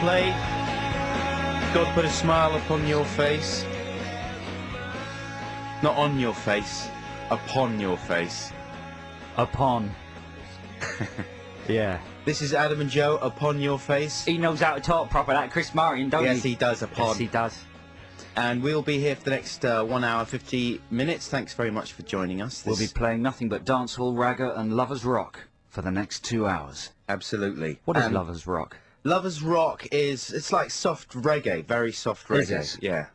play. God put a smile upon your face. Not on your face, upon your face. Upon. Yeah. This is Adam and Joe, upon your face. He knows how to talk proper, that Chris Martin, don't Yes, he? he does, upon. Yes, he does. And we'll be here for the next 1 hour, 50 minutes. Thanks very much for joining us. We'll be playing nothing but dancehall, ragga and lovers rock for the next 2 hours. Absolutely. What is lovers rock? Lovers rock it's like soft reggae, very soft reggae. Is it? Yeah.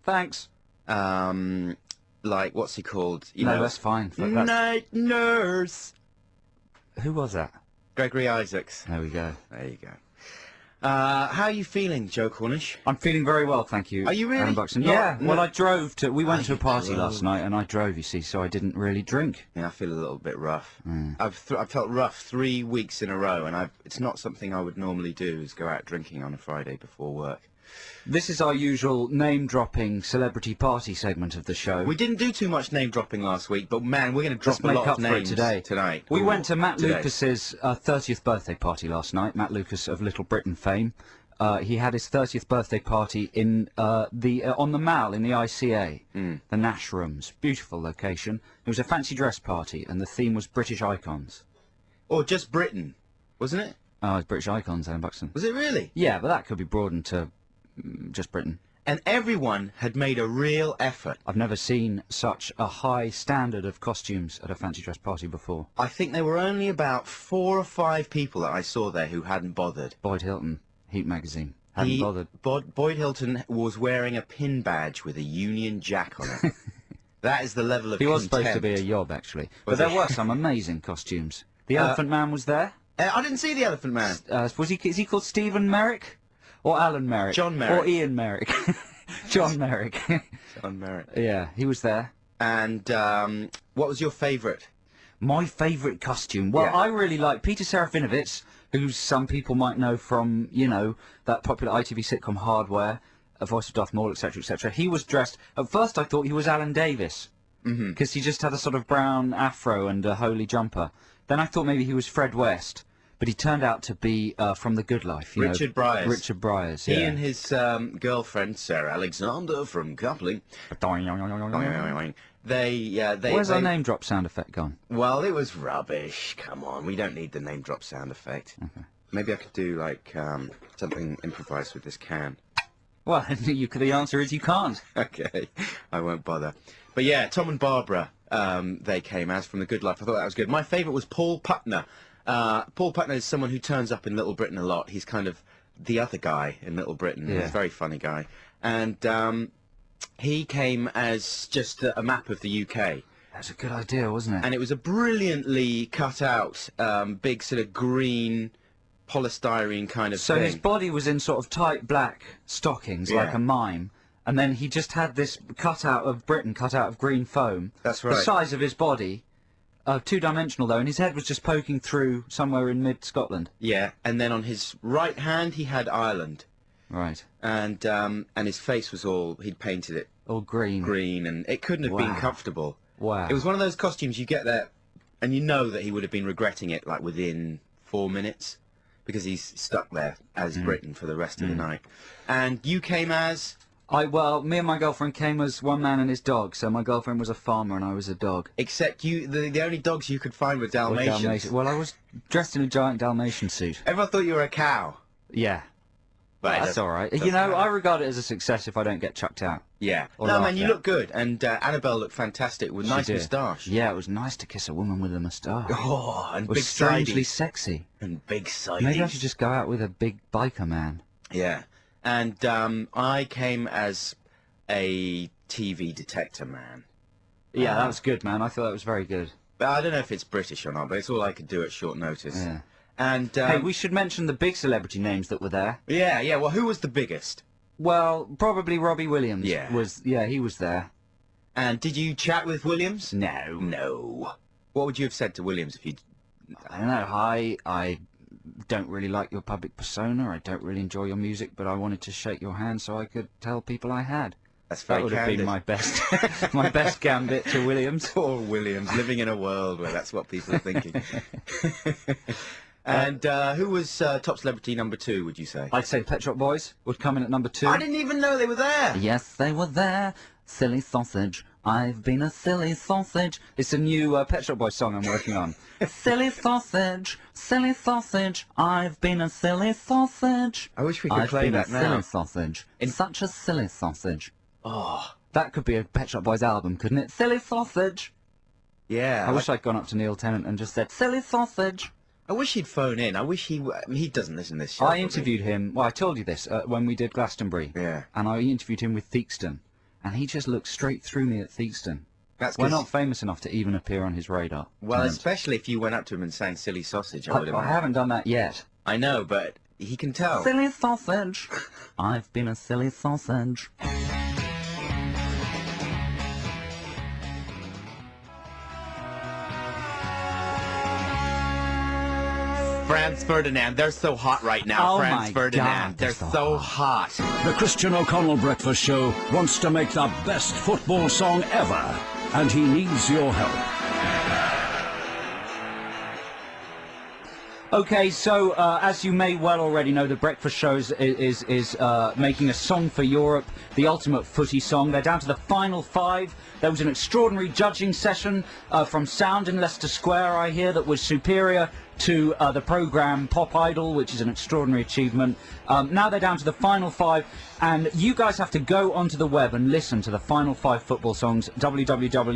Thanks. Like, what's he called? You No, know, that's fine. Night Nurse. Who was that? Gregory Isaacs. There we go. There you go. How are you feeling, Joe Cornish? I'm feeling very well, thank you. Are you really? Adam Buxton. Not- Yeah, no- well, I drove to... We went to a party drove. last night, and I drove, you see, so I didn't really drink. Yeah, I feel a little bit rough. Mm. I've felt rough 3 weeks in a row, and it's not something I would normally do, is go out drinking on a Friday before work. This is our usual name-dropping celebrity party segment of the show. We didn't do too much name dropping last week, but man, we're going to drop Let's a make lot up of for it names tonight. We Ooh, went to Matt today. Lucas's 30th birthday party last night. Matt Lucas of Little Britain fame. He had his 30th birthday party in on the Mall in the ICA, the Nash Rooms. Beautiful location. It was a fancy dress party, and the theme was British icons. Or just Britain, wasn't it? Oh, it's British icons, Adam Buxton. Was it really? Yeah, but that could be broadened to just Britain. And everyone had made a real effort. I've never seen such a high standard of costumes at a fancy dress party before. I think there were only about 4 or 5 people that I saw there who hadn't bothered. Boyd Hilton, Heat Magazine, hadn't bothered. Boyd Hilton was wearing a pin badge with a Union Jack on it. That is the level of He was contempt. supposed to be a yob, actually. Was But there he? were some amazing costumes. The Elephant Man was there. I didn't see the Elephant Man. Is he called Stephen Merrick? Or Alan Merrick? John Merrick. Or Ian Merrick? John Merrick. John Merritt. Yeah, he was there. And what was your favourite? My favourite costume? Well, Yeah. I really like Peter Serafinovich, who some people might know from, you know, that popular ITV sitcom Hardware, A Voice of Darth Maul, etc., etc. He was dressed... At first I thought he was Alan Davis, because he just had a sort of brown afro and a holy jumper. Then I thought maybe he was Fred West, but he turned out to be from The Good Life. Richard Bryars. Richard Bryars, He yeah. and his girlfriend, Sarah Alexander from Coupling, Where's our name drop sound effect gone? Well, it was rubbish. Come on, we don't need the name drop sound effect. Okay. Maybe I could do, like, something improvised with this can. Well, the answer is you can't. Okay, I won't bother. But yeah, Tom and Barbara, they came as from The Good Life. I thought that was good. My favourite was Paul Putner. Paul Putner is someone who turns up in Little Britain a lot. He's kind of the other guy in Little Britain. Yeah. He's a very funny guy. And he came as just a map of the UK. That's a good idea, wasn't it? And it was a brilliantly cut out, big sort of green polystyrene kind of So thing. his body was in sort of tight black stockings, like Yeah. a mime, and then he just had this cutout of Britain, cut out of green foam. That's The right. size of his body, two-dimensional though, and his head was just poking through somewhere in mid-Scotland. Yeah, and then on his right hand he had Ireland. Right. And his face was all, he'd painted it All green. green, and it couldn't have been Wow. comfortable. Wow. It was one of those costumes you get there, and you know that he would have been regretting it like within 4 minutes, because he's stuck there as Britain for the rest of the night. And you came as... Well, me and my girlfriend came as one man and his dog, so my girlfriend was a farmer and I was a dog. Except the only dogs you could find were Or Dalmatians. Well, I was dressed in a giant Dalmatian suit. Everyone thought you were a cow. Yeah. But That's all right. You know, I regard it as a success if I don't get chucked out. Yeah. Or No, laughed man, you at. look good. And Annabelle looked fantastic with nice She did. moustache. Yeah, it was nice to kiss a woman with a moustache. Oh, and It was big strangely sideys. sexy. And big sideys. Maybe I should just go out with a big biker man. Yeah. And I came as a TV detector man. Yeah, that was good, man. I thought that was very good. But I don't know if it's British or not, but it's all I could do at short notice. Yeah. And Hey, we should mention the big celebrity names that were there. yeah. Well, who was the biggest? Well, probably Robbie Williams. Yeah. He was there. And did you chat with Williams? No. No. What would you have said to Williams if you? I don't know. Hi, I don't really like your public persona. I don't really enjoy your music, but I wanted to shake your hand so I could tell people I had. That's very That would have been candid. my best, my best gambit to Williams. Poor Williams, living in a world where that's what people are thinking. And who was top celebrity number 2, would you say? I'd say Pet Shop Boys would come in at number 2. I didn't even know they were there. Yes, they were there. Silly sausage. I've been a silly sausage. It's a new Pet Shop Boys song I'm working on. silly sausage. I've been a silly sausage. I wish we could play that now. I've been a silly sausage. Such a silly sausage. Oh, that could be a Pet Shop Boys album, couldn't it? Silly sausage. Yeah. I wish I'd gone up to Neil Tennant and just said, silly sausage. I wish he'd phone in. I wish he doesn't listen to this show. I interviewed him, well, I told you this, when we did Glastonbury. Yeah. And I interviewed him with Theakston. And he just looked straight through me at Theakston. We're not famous enough to even appear on his radar. Well, especially if you went up to him and sang silly sausage, I would imagine. I haven't done that yet. I know, but he can tell. Silly sausage. I've been a silly sausage. Franz Ferdinand, they're so hot right now. Oh Franz my Ferdinand, God, they're so hot. The Christian O'Connell Breakfast Show wants to make the best football song ever, and he needs your help. Okay, so as you may well already know, the Breakfast Show is making a song for Europe, the ultimate footy song. They're down to the final 5. There was an extraordinary judging session from Sound in Leicester Square, I hear, that was superior to the programme Pop Idol, which is an extraordinary achievement. Now they're down to the final 5, and you guys have to go onto the web and listen to the final 5 football songs, www.xfm.co.uk.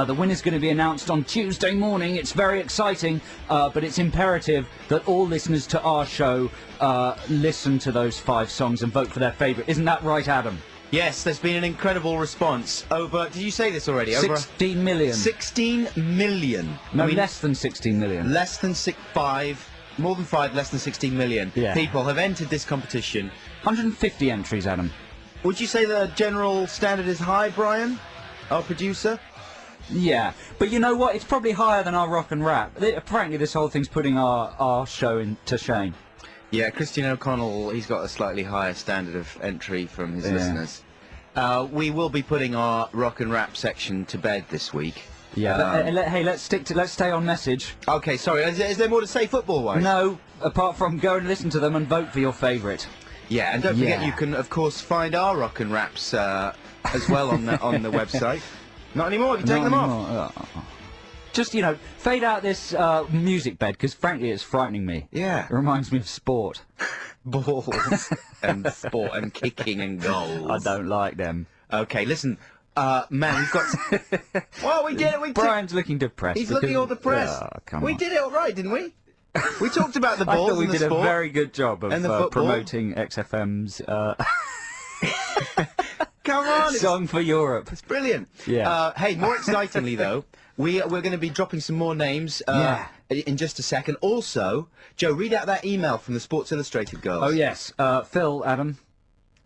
The winner's going to be announced on Tuesday morning. It's very exciting, but it's imperative that all listeners to our show listen to those 5 songs and vote for their favourite. Isn't that right, Adam? Yes, there's been an incredible response. Over, did you say this already? 16 million. 16 million. No, I mean, less than 16 million. Less than 5, more than 5, less than 16 million people have entered this competition. 150 entries, Adam. Would you say the general standard is high, Brian, our producer? Yeah, but you know what? It's probably higher than our rock and rap. Apparently this whole thing's putting our show to shame. Yeah, Christian O'Connell, he's got a slightly higher standard of entry from his listeners. We will be putting our rock and rap section to bed this week. Yeah. Hey, let's stay on message. Okay, sorry. Is there more to say football-wise? No, apart from go and listen to them and vote for your favourite. Yeah, and don't forget you can, of course, find our rock and raps as well on the website. Not anymore. Have you taken them off? Just, fade out this music bed, because frankly it's frightening me. Yeah. It reminds me of sport. Balls and sport and kicking and goals. I don't like them. Okay, listen, man, we've got... Well, we did it. Brian's looking depressed. He's looking all depressed. We did it all right, didn't we? We talked about the balls and the sport. I thought we did a very good job of promoting XFM's... Come on! Song for Europe. It's brilliant. Yeah. Hey, more excitingly, though, we're going to be dropping some more names in just a second. Also, Joe, read out that email from the Sports Illustrated girls. Oh, yes. Phil, Adam.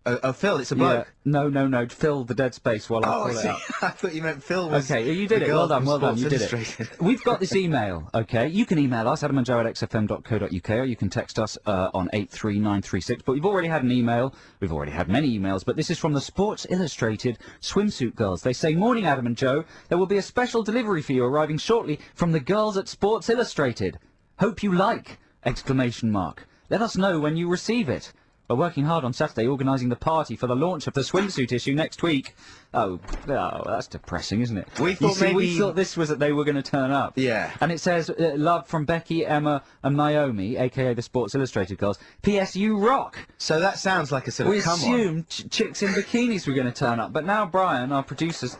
Oh, Phil, it's a bloke. Yeah. No. Fill the dead space while I pull it out. I thought you meant Phil was... Okay, you did it. Well done, you did it. We've got this email, okay? You can email us, adam&joe@xfm.co.uk, or you can text us on 83936. But we've already had an email. We've already had many emails, but this is from the Sports Illustrated Swimsuit girls. They say, "Morning, Adam and Joe. There will be a special delivery for you arriving shortly from the girls at Sports Illustrated. Hope you like! ! Let us know when you receive it. We're working hard on Saturday organising the party for the launch of the swimsuit issue next week." Oh, that's depressing, isn't it? We thought this was that they were going to turn up. Yeah. And it says, "Love from Becky, Emma and Naomi, a.k.a. the Sports Illustrated girls. P.S. You rock!" So that sounds like a sort of We assumed chicks in bikinis were going to turn up, but now Brian, our producer's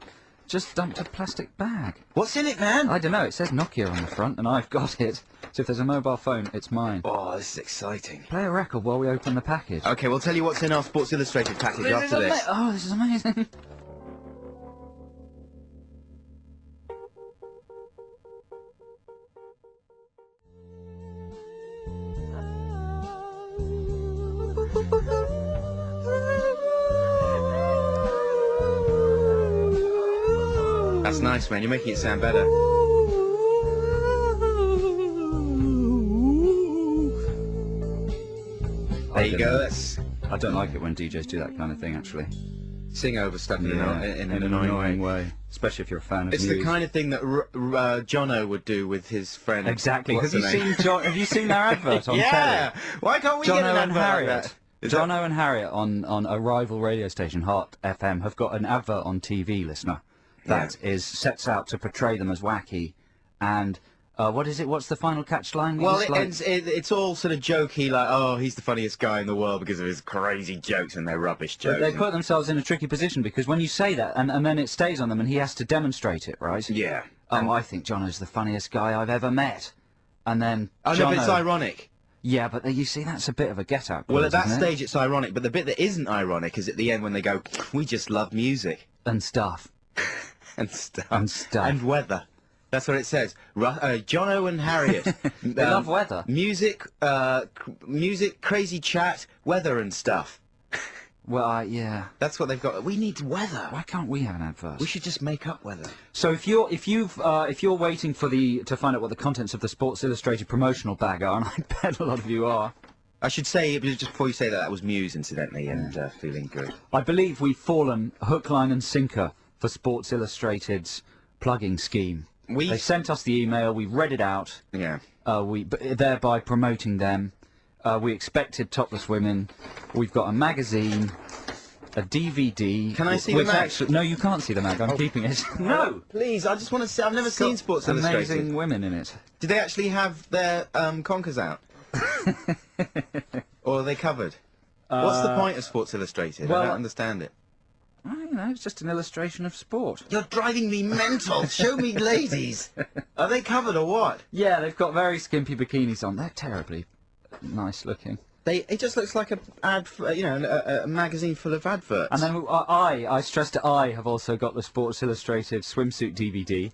just dumped a plastic bag. What's in it, man? I don't know. It says Nokia on the front, and I've got it. So if there's a mobile phone, it's mine. Oh, this is exciting. Play a record while we open the package. Okay, we'll tell you what's in our Sports Illustrated package after this. Oh, this is amazing. That's nice, man. You're making it sound better. There you go. I don't like it when DJs do that kind of thing, actually. sing over stuff in an annoying way. Especially if you're a fan of It's Muse. the kind of thing that Jono would do with his friend. Exactly. What's Have her you name? seen their advert on Yeah. Why can't we get an Jono and advert like Harriet. that? Is that- Jono and Harriet on a rival radio station, Heart FM, have got an advert on TV, listener, that sets out to portray them as wacky. And what is it? What's the final catch line? Well, it's all sort of jokey, like, oh, he's the funniest guy in the world because of his crazy jokes and their rubbish jokes. But they put themselves in a tricky position because when you say that, and then it stays on them, and he has to demonstrate it, right? Yeah. I think Jono's the funniest guy I've ever met. And then Oh, no, but it's ironic. Yeah, but you see, that's a bit of a get-out. Well, at that stage, it's ironic, but the bit that isn't ironic is at the end when they go, we just love music. And stuff. And stuff. And stuff. And weather. That's what it says. Jono and Harriet. They love weather. Music, crazy chat, weather and stuff. Well, yeah. That's what they've got. We need weather. Why can't we have an advert? We should just make up weather. So if you're waiting for to find out what the contents of the Sports Illustrated promotional bag are, and I bet a lot of you are. I should say, just before you say that was Muse, incidentally, and feeling good. I believe we've fallen hook, line and sinker for Sports Illustrated's plugging scheme. They sent us the email, we read it out, Yeah. thereby promoting them. We expected topless women. We've got a magazine, a DVD. Can I see the mag? No, you can't see the mag. I'm keeping it. No, Please, I just want to see. I've never seen Sports Illustrated. amazing women in it. Do they actually have their conkers out? Or are they covered? What's the point of Sports Illustrated? I don't understand it. I don't know. It's just an illustration of sport. You're driving me mental. Show me ladies. Are they covered or what? Yeah, they've got very skimpy bikinis on. They're terribly nice looking. It just looks like a magazine full of adverts. And then I stress that I have also got the Sports Illustrated Swimsuit DVD.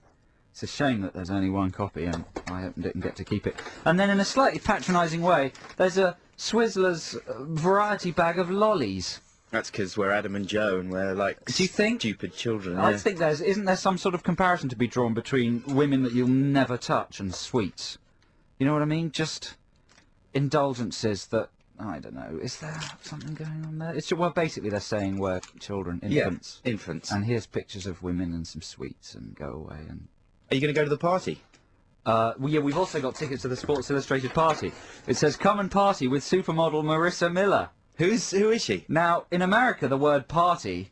It's a shame that there's only one copy and I didn't get to keep it. And then in a slightly patronising way, there's a Swizzler's variety bag of lollies. That's because we're Adam and Joe and we're like Do you think? stupid children. I think isn't there some sort of comparison to be drawn between women that you'll never touch and sweets? You know what I mean? Just indulgences that, I don't know, is there something going on there? Well, basically they're saying we're children, infants. Yeah, infants. And here's pictures of women and some sweets and go away. And Are you going to go to the party? we've also got tickets to the Sports Illustrated party. It says, come and party with supermodel Marissa Miller. Who is she? Now, in America, the word party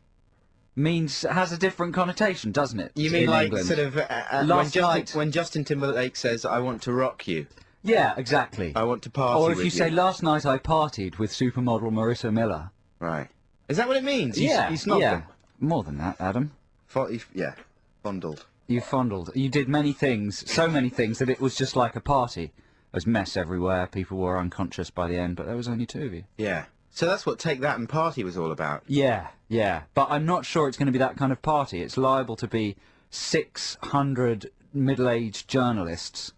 has a different connotation, doesn't it? You mean in like England? sort of when Justin Timberlake says, I want to rock you. Yeah, exactly. I want to party Or if with you say, last night I partied with supermodel Marissa Miller. Right. Is that what it means? You You snobbed yeah. them? More than that, Adam. Fondled. You fondled. You did many things, so many things, that it was just like a party. There was mess everywhere, people were unconscious by the end, but there was only two of you. Yeah. So that's what Take That and Party was all about. Yeah, yeah. But I'm not sure it's going to be that kind of party. It's liable to be 600 middle-aged journalists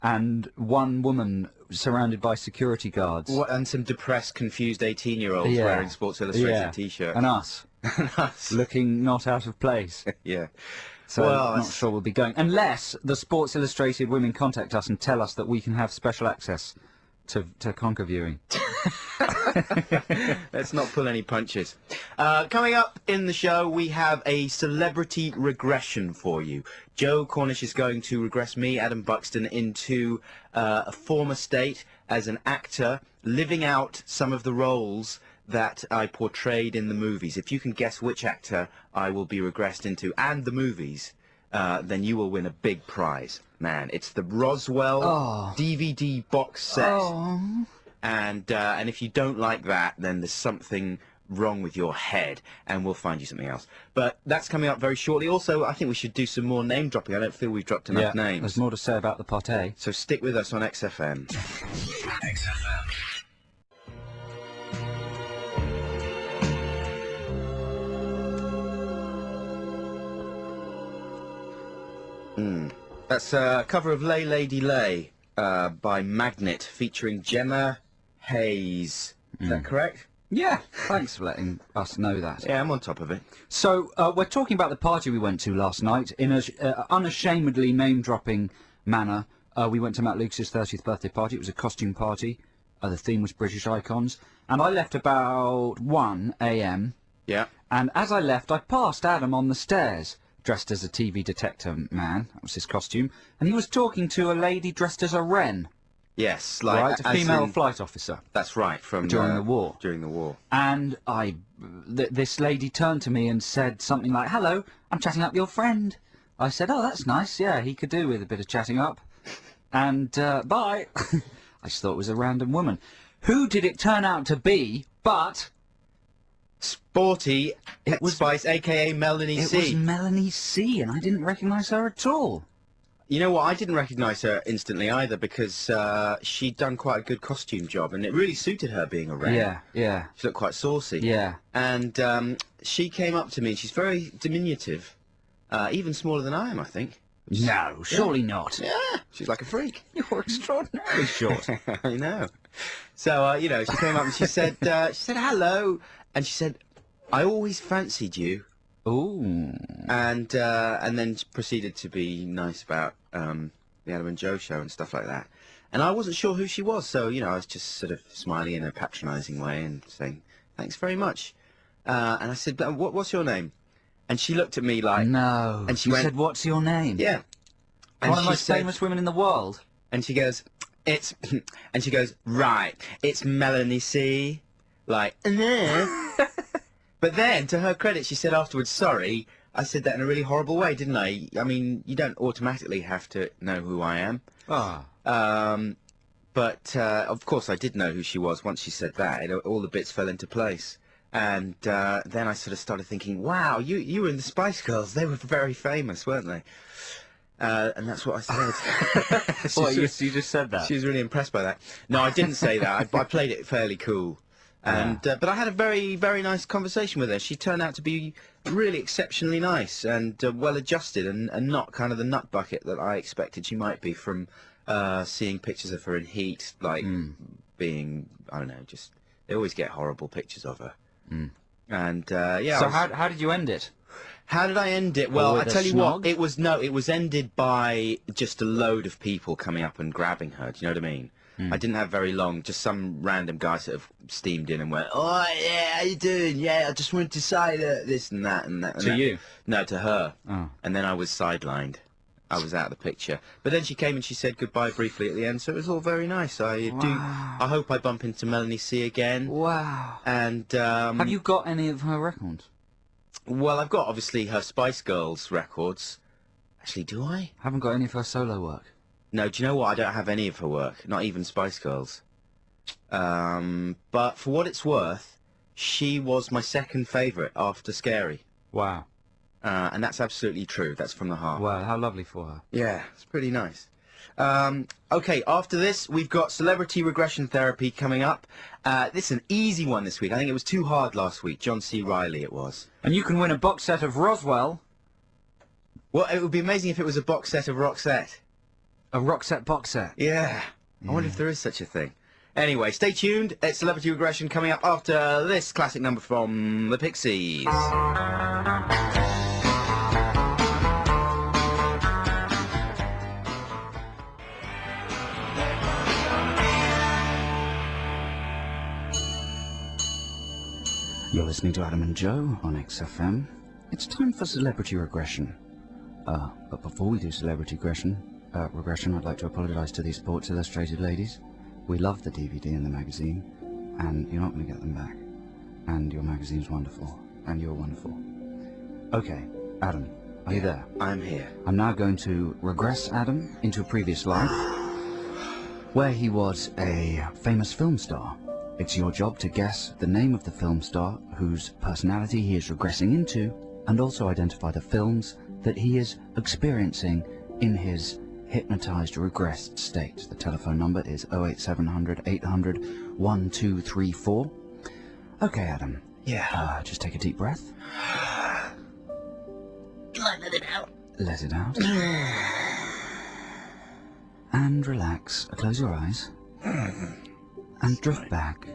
and one woman surrounded by security guards. And some depressed, confused 18-year-olds Yeah. wearing Sports Illustrated Yeah. T-shirts. And us. Looking not out of place. Yeah. So Well, I'm not sure we'll be going. Unless the Sports Illustrated women contact us and tell us that we can have special access to conquer viewing. Let's not pull any punches. Coming up in the show, we have a celebrity regression for you. Joe Cornish is going to regress me, Adam Buxton, into a former state as an actor, living out some of the roles that I portrayed in the movies. If you can guess which actor I will be regressed into and the movies, then you will win a big prize. Man, it's the Roswell DVD box set. And if you don't like that, then there's something wrong with your head, and we'll find you something else. But that's coming up very shortly. Also, I think we should do some more name dropping. I don't feel we've dropped enough names. There's more to say about the party. So stick with us on XFM. XFM. That's a cover of Lay Lady Lay by Magnet, featuring Gemma Hayes. Is that correct? Yeah, thanks for letting us know that. Yeah, I'm on top of it. So, we're talking about the party we went to last night in a unashamedly name-dropping manner. We went to Matt Lucas's 30th birthday party. It was a costume party. The theme was British icons. And I left about 1 a.m. Yeah. And as I left, I passed Adam on the stairs, dressed as a TV detector man. That was his costume. And he was talking to a lady dressed as a wren. Yes, like Right, a as female in- flight officer. That's right, from During the war. During the war. And this lady turned to me and said something like, "Hello, I'm chatting up your friend." I said, "Oh, that's nice. Yeah, he could do with a bit of chatting up." And bye. I just thought it was a random woman. Who did it turn out to be? But Sporty Spice, a.k.a. Melanie it C. was Melanie C, and I didn't recognise her at all. You know what? I didn't recognise her instantly either because she'd done quite a good costume job, and it really suited her being a wren. Yeah. She looked quite saucy. Yeah. And she came up to me. She's very diminutive, even smaller than I am, I think. No, surely not. Yeah, she's like a freak. You're extraordinarily short. I know. So, you know, she came up and she said hello, and she said, "I always fancied you." Ooh. And then proceeded to be nice about the Adam and Joe show and stuff like that. And I wasn't sure who she was, so, you know, I was just sort of smiling in a patronising way and saying, "Thanks very much." And I said, "What's your name?" And she looked at me like... No. And she You went, said, "What's your name?" "Yeah." And One of the she most said, famous women in the world. And she goes, "It's..." And she goes, "Right, it's Melanie C." Like, "No." But then, to her credit, she said afterwards, "Sorry, I said that in a really horrible way, didn't I? I mean, you don't automatically have to know who I am." Ah. But, of course, I did know who she was once she said that. All the bits fell into place. And then I sort of started thinking, wow, you were in the Spice Girls. They were very famous, weren't they? And that's what I said. What, you just said that? She was really impressed by that. No, I didn't say that. I played it fairly cool. And but I had a very, very nice conversation with her. She turned out to be really exceptionally nice and well-adjusted and not kind of the nut bucket that I expected she might be from seeing pictures of her in Heat, like being, I don't know, just... They always get horrible pictures of her. And, yeah... So how did you end it? How did I end it? Well, I with a tell you what, snog? it was ended by just a load of people coming up and grabbing her. Do you know what I mean? I didn't have very long. Just some random guy sort of steamed in and went, "Oh yeah, how you doing? Yeah, I just wanted to say that this and that and that." And To that. you? No, to her. Oh. And then I was sidelined. I was out of the picture. But then she came and she said goodbye briefly at the end, so it was all very nice. I hope I bump into Melanie C again. Wow. And Have you got any of her records? well, I've got obviously her Spice Girls records. Actually, do I? Haven't got any of her solo work. No, do you know what? I don't have any of her work, not even Spice Girls. But for what it's worth, she was my second favourite after Scary. Wow. And that's absolutely true. That's from the heart. Wow, how lovely for her. Yeah, it's pretty nice. Okay, after this, we've got Celebrity Regression Therapy coming up. This is an easy one this week. I think it was too hard last week. John C. Reilly it was. And you can win a box set of Roswell. Well, it would be amazing if it was a box set of Roxette. A Roxette box set. Yeah. I wonder if there is such a thing. Anyway, stay tuned. It's Celebrity Regression coming up after this classic number from the Pixies. You're listening to Adam and Joe on XFM. It's time for Celebrity Regression. But before we do Celebrity Regression, I'd like to apologise to these Sports Illustrated ladies. We love the DVD and the magazine, and you're not going to get them back. And your magazine's wonderful, and you're wonderful. Okay, Adam, are you there? I'm here. I'm now going to regress Adam into a previous life, where he was a famous film star. It's your job to guess the name of the film star whose personality he is regressing into, and also identify the films that he is experiencing in his hypnotized regressed state. The telephone number is 08700 800 1234. Okay, Adam. Yeah. Just take a deep breath. Let it out. Let it out. And relax. Close your eyes. And drift back.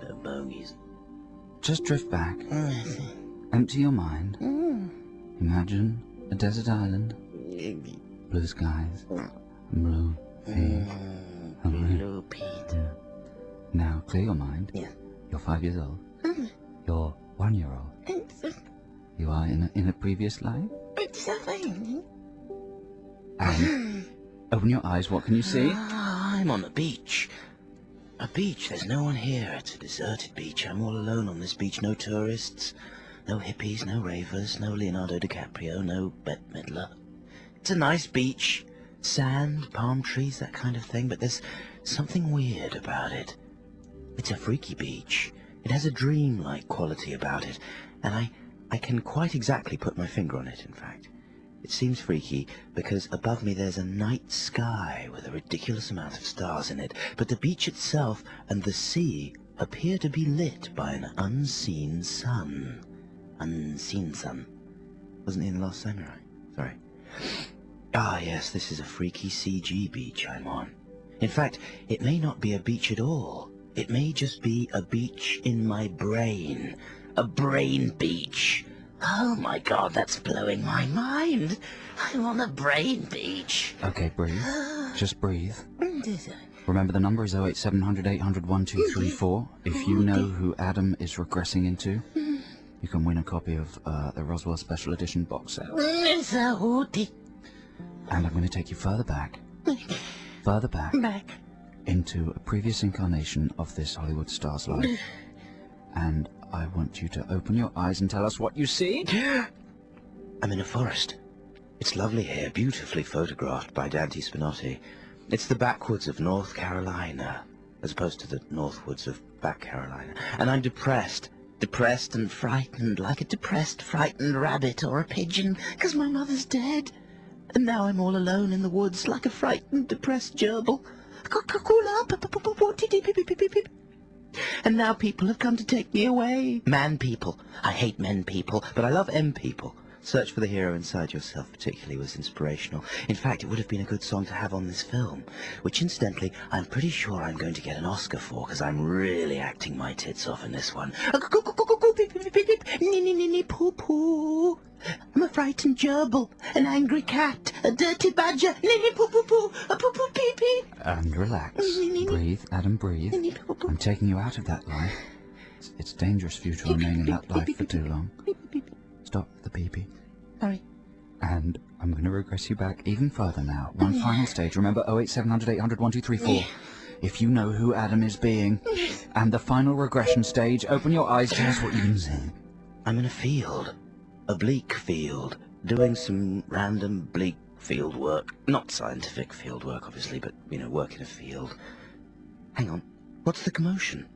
Just drift back. Empty your mind. Imagine a desert island. Blue skies. Blue feet. Blue Pete. Now clear your mind. Yeah. You're 5 years old. You're 1 year old. You are in a previous life? It's a thing. And open your eyes, what can you see? I'm on a beach. A beach, there's no one here. It's a deserted beach. I'm all alone on this beach. No tourists, no hippies, no ravers, no Leonardo DiCaprio, no Bette Midler. It's a nice beach. Sand, palm trees, that kind of thing, but there's something weird about it. It's a freaky beach. It has a dreamlike quality about it, and I can quite exactly put my finger on it, in fact. It seems freaky because above me there's a night sky with a ridiculous amount of stars in it, but the beach itself and the sea appear to be lit by an unseen sun. Unseen sun. Wasn't he in The Last Samurai? Sorry. Ah, yes, this is a freaky CG beach I'm on. In fact, it may not be a beach at all. It may just be a beach in my brain. A brain beach. Oh my god, that's blowing my mind. I'm on a brain beach. Okay, breathe. Just breathe. Remember the number is 08700 800 1234. If you know who Adam is regressing into, you can win a copy of the Roswell Special Edition box set. And I'm going to take you further back. Further back. Into a previous incarnation of this Hollywood star's life. And I want you to open your eyes and tell us what you see. I'm in a forest. It's lovely here, beautifully photographed by Dante Spinotti. It's the backwoods of North Carolina, as opposed to the northwoods of Back Carolina. And I'm depressed. Depressed and frightened, like a depressed, frightened rabbit or a pigeon, because my mother's dead. And now I'm all alone in the woods, like a frightened, depressed gerbil. And now people have come to take me away. Man people. I hate men people, but I love M people. Search for the hero inside yourself particularly was inspirational. In fact, it would have been a good song to have on this film, which incidentally, I'm pretty sure I'm going to get an Oscar for, because I'm really acting my tits off in this one. Poo-poo. I'm a frightened gerbil, an angry cat, a dirty badger, poo-poo-poo, a poo-poo pee-pee. And relax. Breathe, Adam, breathe. I'm taking you out of that life. It's dangerous for you to remain in that life for too long. Stop the pee-pee. Sorry. And I'm going to regress you back even further now. One final stage. Remember 08700 800 1234. If you know who Adam is being. And the final regression stage. Open your eyes. Tell us what you can see. I'm in a field. A bleak field. Doing some random bleak field work. Not scientific field work, obviously, but, work in a field. Hang on. What's the commotion?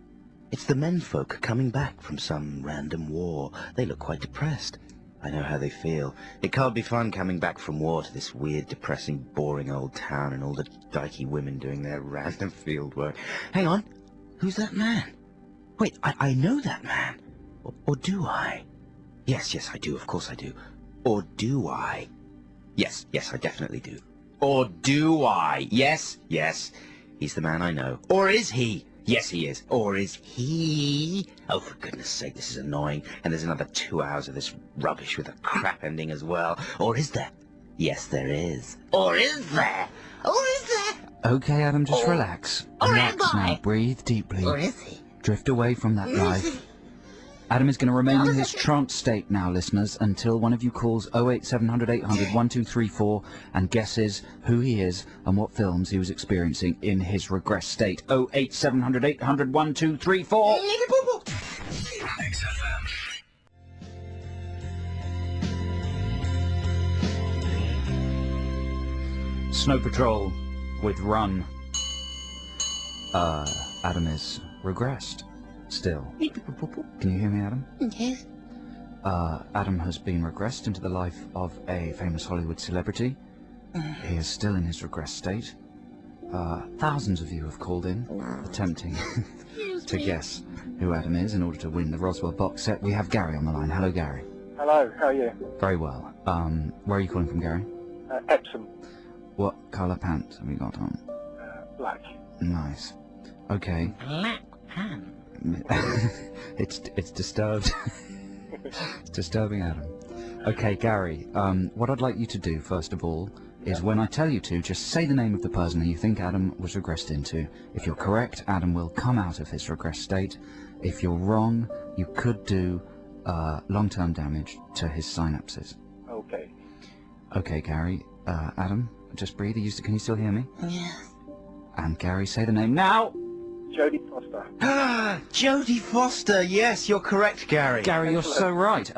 It's the menfolk coming back from some random war. They look quite depressed. I know how they feel. It can't be fun coming back from war to this weird, depressing, boring old town and all the dykey women doing their random field work. Hang on. Who's that man? Wait, I know that man. Or do I? Yes, I do. Of course I do. Or do I? Yes, I definitely do. Or do I? Yes. He's the man I know. Or is he? Yes, he is. Or is he? Oh, for goodness sake, this is annoying. And there's another 2 hours of this rubbish with a crap ending as well. Or is there? Yes, there is. Or is there? Okay, Adam, just relax. Relax now. Breathe deeply. Or is he? Drift away from that life. Adam is going to remain in his trance state now, listeners, until one of you calls 08700 800 1234 and guesses who he is and what films he was experiencing in his regress state. 08700 800 1234. Snow Patrol with Run. Adam is regressed. Still. Can you hear me, Adam? Yes. Adam has been regressed into the life of a famous Hollywood celebrity. He is still in his regress state. Thousands of you have called in, attempting to guess who Adam is in order to win the Roswell box set. We have Gary on the line. Hello, Gary. Hello, how are you? Very well. Where are you calling from, Gary? Epsom. What colour pants have you got on? Black. Nice. Okay. Black pants. It's disturbed. It's disturbing, Adam. Okay, Gary, what I'd like you to do, first of all, is when I tell you to, just say the name of the person that you think Adam was regressed into. If you're correct, Adam will come out of his regress state. If you're wrong, you could do long-term damage to his synapses. Okay. Okay, Gary. Adam, just breathe. Can you still hear me? Yeah. And Gary, say the name now. Jodie Foster. Jodie Foster. Yes, you're correct, Gary. Gary, you're so right.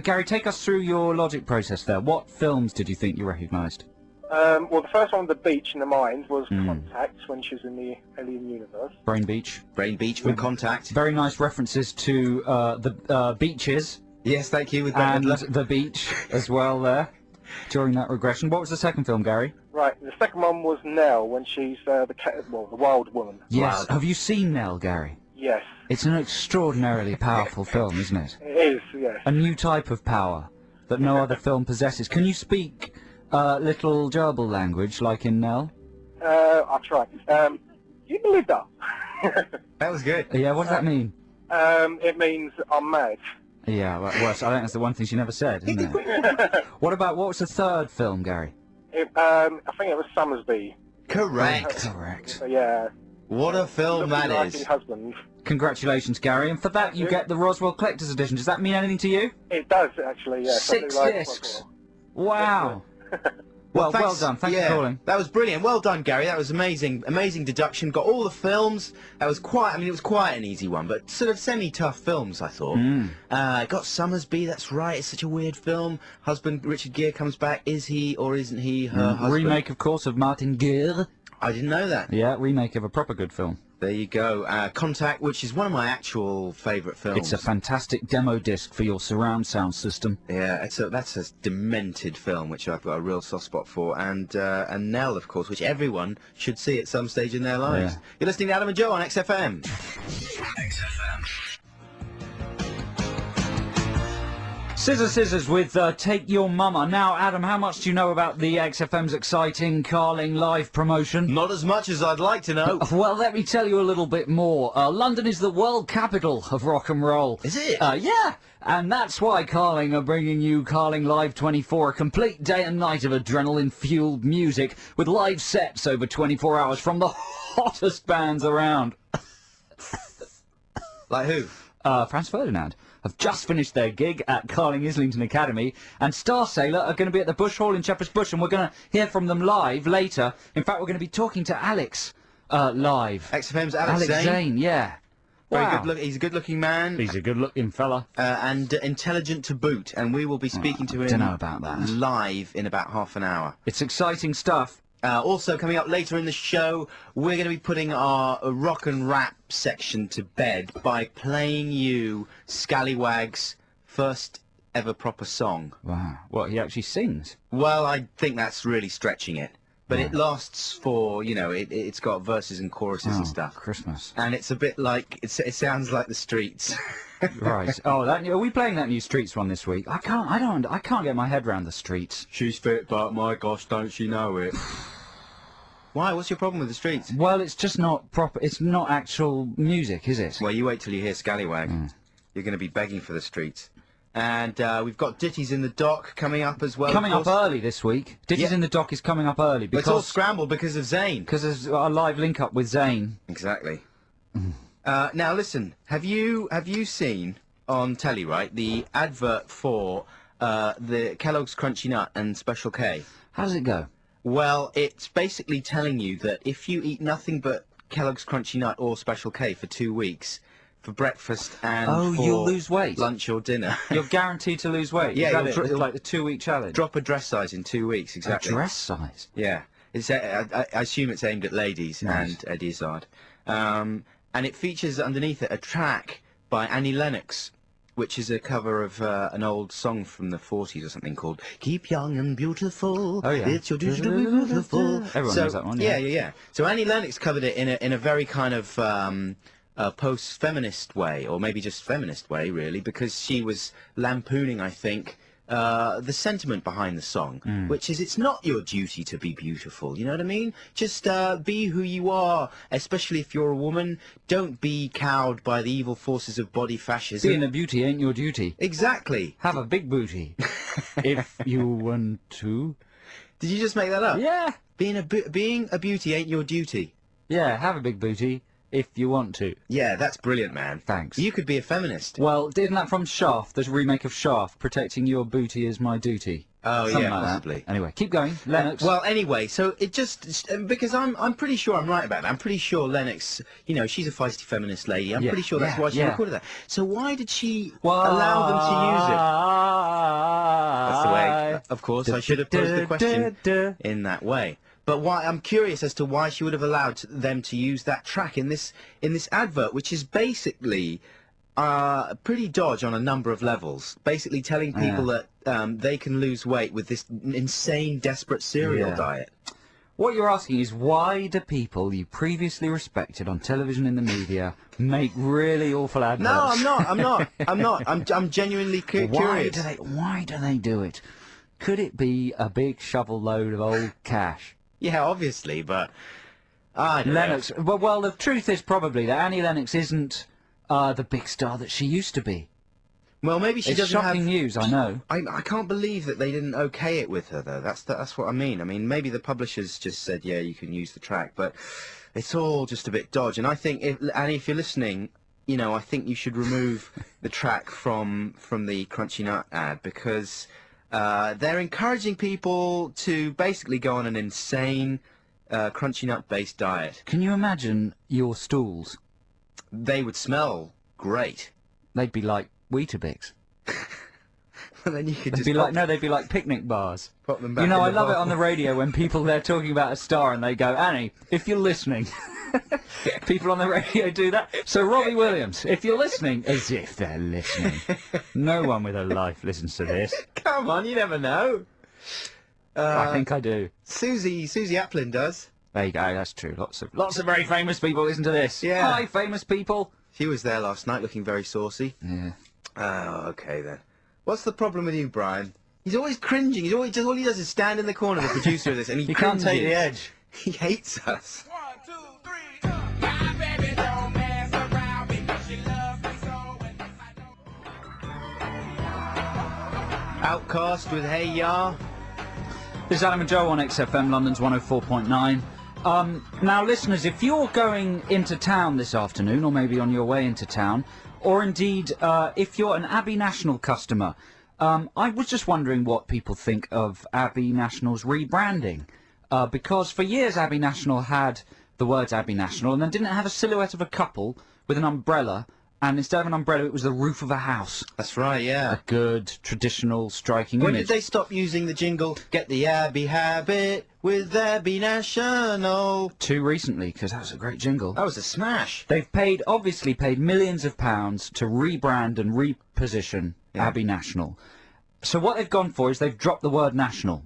Gary, take us through your logic process there. What films did you think you recognised? Well, the first one, The Beach in the Mind, was Contact, when she was in the Alien universe. Brain Beach. Brain Beach from Contact. Very nice references to the beaches. Yes, thank you. With And the beach as well there during that regression. What was the second film, Gary? Right, the second one was Nell, when she's the wild woman. Yes. Wild. Have you seen Nell, Gary? Yes. It's an extraordinarily powerful film, isn't it? It is, yes. A new type of power that no other film possesses. Can you speak little gerbil language like in Nell? I'll try. You believe that? That was good. Yeah, what does that mean? It means I'm mad. Yeah, well, I think that's the one thing she never said, isn't it? What was the third film, Gary? I think it was Summersby. Correct. Correct. So, yeah. What a film that Like is. your husband. Congratulations, Gary, and for that you get the Roswell Collector's Edition. Does that mean anything to you? It does, actually, yeah. 6 Something like discs. Roswell. Wow. Well done. Thanks for calling. That was brilliant. Well done, Gary. That was amazing. Amazing deduction. Got all the films. That was quite. I mean, it was quite an easy one, but sort of semi-tough films, I thought. Got Summersby. That's right. It's such a weird film. Husband Richard Gere comes back. Is he or isn't he her husband? Remake, of course, of Martin Gere. I didn't know that. Yeah, remake of a proper good film. There you go. Contact, which is one of my actual favourite films. It's a fantastic demo disc for your surround sound system. Yeah, that's a demented film, which I've got a real soft spot for, and Nell, of course, which everyone should see at some stage in their lives. Yeah. You're listening to Adam and Joe on XFM. Scissors with Take Your Mama. Now, Adam, how much do you know about the XFM's exciting Carling live promotion? Not as much as I'd like to know. Well, let me tell you a little bit more. London is the world capital of rock and roll. Is it? Yeah, and that's why Carling are bringing you Carling Live 24, a complete day and night of adrenaline-fueled music with live sets over 24 hours from the hottest bands around. Like who? Franz Ferdinand have just finished their gig at Carling Islington Academy, and Star Sailor are going to be at the Bush Hall in Shepherd's Bush, and we're going to hear from them live later. In fact, we're going to be talking to Alex live. XFM's Alex Zane, yeah. Very Wow. good look. He's a good-looking man. He's a good-looking fella. And intelligent to boot, and we will be speaking to him Don't know about that. live in about half an hour. It's exciting stuff. Also, coming up later in the show, we're going to be putting our rock and rap section to bed by playing you Scallywag's first ever proper song. Wow. What, he actually sings? Well, I think that's really stretching it. But it lasts for, it's got verses and choruses and stuff. Christmas. And it's a bit like, it sounds like the Streets. Right. Oh, are we playing that new Streets one this week? I can't get my head around the Streets. She's fit, but my gosh, don't she know it? Why? What's your problem with the Streets? Well, it's just not proper. It's not actual music, is it? Well, you wait till you hear Scallywag. You're going to be begging for the Streets. And we've got Ditties in the Dock coming up as well. Coming up early this week. Ditties in the Dock is coming up early because it's all scrambled because of Zayn. Because there's a live link up with Zayn. Exactly. Now listen, have you seen on telly, right, the advert for the Kellogg's Crunchy Nut and Special K? How does it go? Well, it's basically telling you that if you eat nothing but Kellogg's Crunchy Nut or Special K for 2 weeks, for breakfast and for you'll lose weight. lunch or dinner. You're guaranteed to lose weight. Yeah, it's like the 2-week challenge. Drop a dress size in 2 weeks, exactly. A dress size? Yeah. I assume it's aimed at ladies and Eddie Izzard. And it features underneath it a track by Annie Lennox, which is a cover of an old song from the 40s or something called Keep Young and Beautiful. Oh, yeah. It's your duty to be beautiful. Everyone knows that one, yeah. Yeah. So Annie Lennox covered it in a very kind of post-feminist way, or maybe just feminist way, really, because she was lampooning, I think, the sentiment behind the song, which is it's not your duty to be beautiful, you know what I mean? Just be who you are, especially if you're a woman. Don't be cowed by the evil forces of body fascism. Being a beauty ain't your duty. Exactly. Have a big booty. If you want to. Did you just make that up? Yeah. Being a beauty ain't your duty. Yeah, have a big booty. if you want to. Yeah, that's brilliant, man. Thanks. You could be a feminist. Well, isn't that from Shaft? There's a remake of Shaft, Protecting Your Booty Is My Duty. Oh, Something yeah, like possibly. That. Anyway, keep going. Lennox. Well, anyway, so it just... Because I'm pretty sure I'm right about that. I'm pretty sure Lennox, you know, she's a feisty feminist lady. I'm pretty sure that's why she recorded that. So why did she allow them to use it? That's the way... Of course, I should have posed the question in that way. But why? I'm curious as to why she would have allowed them to use that track in this advert, which is basically... pretty dodge on a number of levels. Basically telling people that they can lose weight with this insane, desperate cereal diet. What you're asking is, why do people you previously respected on television and the media make really awful adverts? No, I'm not. I'm genuinely curious. Why do they do it? Could it be a big shovel load of old cash? Yeah, obviously, but I don't Lennox. know. Well, the truth is probably that Annie Lennox isn't the big star that she used to be. Well, maybe she It's doesn't have... shocking news, I know. I can't believe that they didn't okay it with her, though. That's what I mean. I mean, maybe the publishers just said, yeah, you can use the track, but it's all just a bit dodge. And I think, Annie, if you're listening, you know, I think you should remove the track from the Crunchy Nut ad, because they're encouraging people to basically go on an insane Crunchy Nut-based diet. Can you imagine your stools? They would smell great. They'd be like Weetabix. And then you could They'd be like picnic bars. pop them back. You know, in I the love it bottle. on the radio when people, they're talking about a star and they go, Annie, if you're listening. People on the radio do that. So Robbie Williams, if you're listening, as if they're listening. No one with a life listens to this. Come on, you never know. I think I do. Susie Applin does. There you go, that's true. Lots of very famous people listen to this. Yeah. Hi, famous people. She was there last night looking very saucy. Yeah. Oh, okay then. What's the problem with you, Brian? He's always cringing. He's always all he does is stand in the corner, the producer of this, and he can't take the cringes. edge. He hates us. 1, 2, 3, my baby don't mess around because she loves me so. And if I don't... Outcast with Hey Ya. This is Adam and Joe on XFM London's 104.9. Now, listeners, if you're going into town this afternoon, or maybe on your way into town, or indeed if you're an Abbey National customer, I was just wondering what people think of Abbey National's rebranding. Because for years Abbey National had the words Abbey National and then didn't have a silhouette of a couple with an umbrella, and instead of an umbrella it was the roof of a house. That's right, yeah. A good, traditional, striking When image. did they stop using the jingle, get the Abbey habit with Abbey National? Too recently, because that was a great jingle. That was a smash. They've obviously paid millions of pounds to rebrand and reposition Abbey National. So what they've gone for is they've dropped the word national.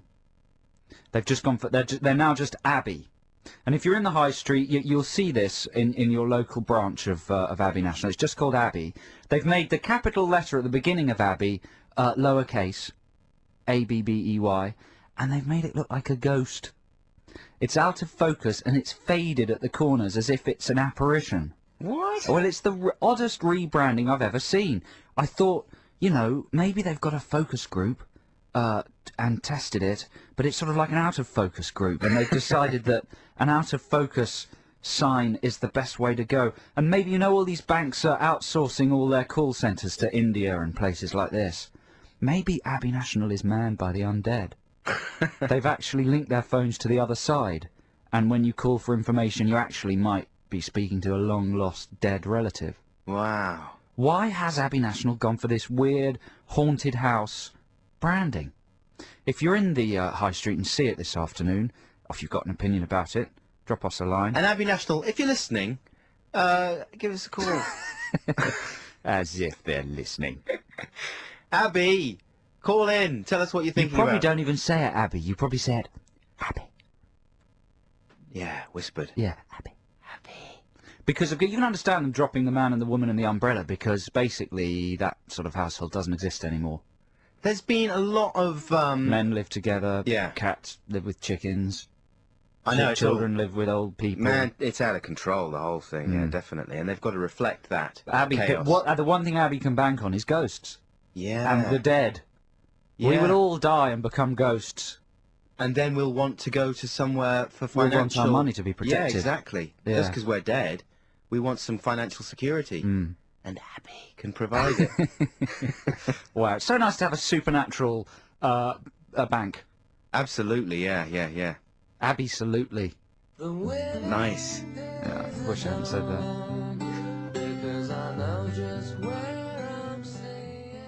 They've just gone for, they're now just Abbey. And if you're in the high street, you'll see this in your local branch of Abbey National. It's just called Abbey. They've made the capital letter at the beginning of Abbey lowercase, A-B-B-E-Y, and they've made it look like a ghost. It's out of focus and it's faded at the corners as if it's an apparition. What? Well, it's the oddest rebranding I've ever seen. I thought, you know, maybe they've got a focus group and tested it, but it's sort of like an out-of-focus group, and they've decided that an out-of-focus sign is the best way to go. And maybe, you know, all these banks are outsourcing all their call centres to India and places like this. Maybe Abbey National is manned by the undead. They've actually linked their phones to the other side, and when you call for information, you actually might be speaking to a long-lost dead relative. Wow. Why has Abbey National gone for this weird, haunted house branding? If you're in the high street and see it this afternoon, or if you've got an opinion about it, drop us a line. And Abbey National, if you're listening, give us a call. As if they're listening. Abbey, call in. Tell us what you're You thinking probably about. don't even say it, Abbey. You probably say it, Abbey. Yeah, whispered. Yeah, Abbey. Abbey. Because you can understand them dropping the man and the woman and the umbrella, because basically that sort of household doesn't exist anymore. There's been a lot of... Men live together, Yeah. Cats live with chickens, I know, it's children live with old people. Man, it's out of control, the whole thing, yeah, definitely. And they've got to reflect that Abbey, chaos. the one thing Abbey can bank on is ghosts. Yeah. And the dead. We Yeah. will all die and become ghosts. And then we'll want to go to somewhere for We'll financial... want our money to be protected. Yeah, exactly. Yeah. Just because we're dead. We want some financial security. And Abby can provide it. Wow, it's so nice to have a supernatural a bank. Absolutely, yeah. Absolutely. Nice. Yeah, I wish I hadn't said that. Because I know just where I'm staying.